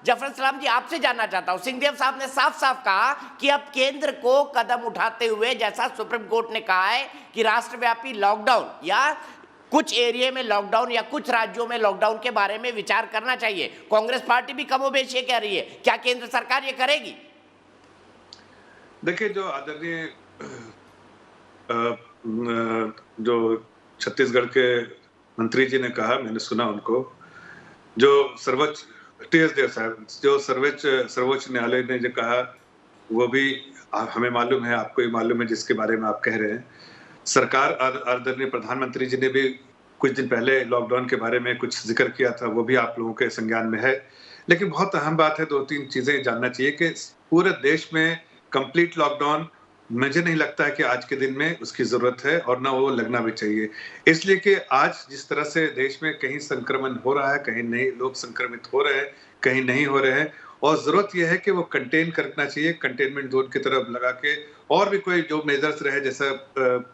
जफर सलाम जी, आपसे जानना चाहता हूं, सिंहदेव साहब ने साफ साफ कहा कि अब केंद्र को कदम उठाते हुए, जैसा सुप्रीम कोर्ट ने कहा है कि राष्ट्रव्यापी लॉकडाउन या कुछ एरिया में लॉकडाउन या कुछ राज्यों में लॉकडाउन के बारे में विचार करना चाहिए। कांग्रेस पार्टी भी कमोबेश ये कह रही है, क्या केंद्र सरकार ये करेगी? देखिए, जो आदरणीय जो छत्तीसगढ़ के मंत्री जी ने कहा, मैंने सुना उनको, जो सर्वोच्च टीएस देव साहब, जो सर्वोच्च न्यायालय ने जो कहा, वो भी हमें मालूम है, आपको भी मालूम है, जिसके बारे में आप कह रहे हैं। सरकार, आदरणीय प्रधानमंत्री जी ने भी कुछ दिन पहले लॉकडाउन के बारे में कुछ जिक्र किया था, वो भी आप लोगों के संज्ञान में है। लेकिन बहुत अहम बात है, 2-3 चीजें जानना चाहिए कि पूरे देश में कंप्लीट लॉकडाउन मुझे नहीं लगता है कि आज के दिन में उसकी जरूरत है, और ना वो लगना भी चाहिए। इसलिए कि आज जिस तरह से देश में कहीं संक्रमण हो रहा है, कहीं नहीं लोग संक्रमित हो रहे हैं, कहीं नहीं हो रहे हैं, और जरूरत यह है कि वो कंटेन करना चाहिए, कंटेनमेंट जोन की तरफ लगा के, और भी कोई जो मेजर्स रहे, जैसा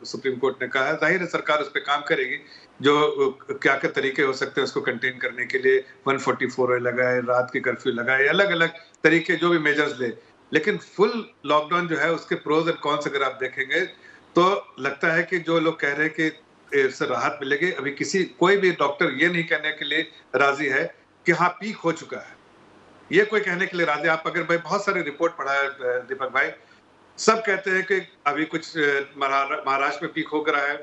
सुप्रीम कोर्ट ने कहा है, जाहिर है सरकार उस पर काम करेगी। जो क्या तरीके हो सकते हैं उसको कंटेन करने के लिए, 144 लगाए, रात की कर्फ्यू लगाए, अलग अलग तरीके जो भी मेजर्स ले। लेकिन फुल लॉकडाउन जो है, उसके प्रोज एंड कॉन्स अगर आप देखेंगे, तो लगता है कि जो लोग कह रहे हैं कि इससे राहत मिलेगी, अभी कोई भी डॉक्टर ये नहीं कहने के लिए राजी है कि हाँ पीक हो चुका है। ये कोई कहने के लिए राजी, आप अगर भाई बहुत सारे रिपोर्ट पढ़ा है दीपक भाई, सब कहते हैं कि अभी कुछ महाराष्ट्र में पीक हो गया है,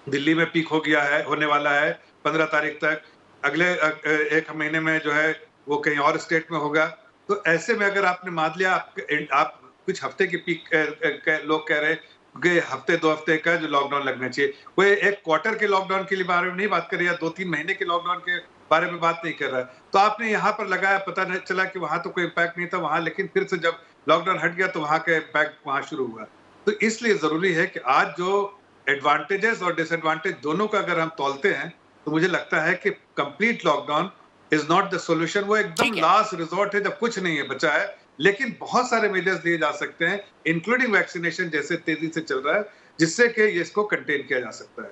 दिल्ली में पीक हो गया है, होने वाला है 15 तारीख तक, अगले 1 महीने में जो है वो कहीं और स्टेट में होगा। तो ऐसे में अगर आपने मान लिया आप कुछ हफ्ते की पीक, लोग कह रहे हैं कि हफ्ते 2 हफ्ते का जो लॉकडाउन लगना चाहिए, वो 1 क्वार्टर के लॉकडाउन के लिए बारे में नहीं बात कर रही है, 2-3 महीने के लॉकडाउन के बारे में बात नहीं कर रहा है। तो आपने यहाँ पर लगाया, पता नहीं चला कि वहां तो कोई इम्पैक्ट नहीं था वहां, लेकिन फिर से जब लॉकडाउन हट गया तो वहां का इम्पैक्ट वहां शुरू हुआ। तो इसलिए जरूरी है कि आज जो एडवांटेजेस और डिसएडवांटेज दोनों का अगर हम तौलते हैं, तो मुझे लगता है कि complete lockdown is not the solution. वो एकदम लास्ट रिजॉर्ट है जब कुछ नहीं है बचा है, लेकिन बहुत सारे मेजर्स लिए जा सकते हैं, इंक्लूडिंग वैक्सीनेशन, जैसे तेजी से चल रहा है, जिससे कि इसको कंटेन किया जा सकता है।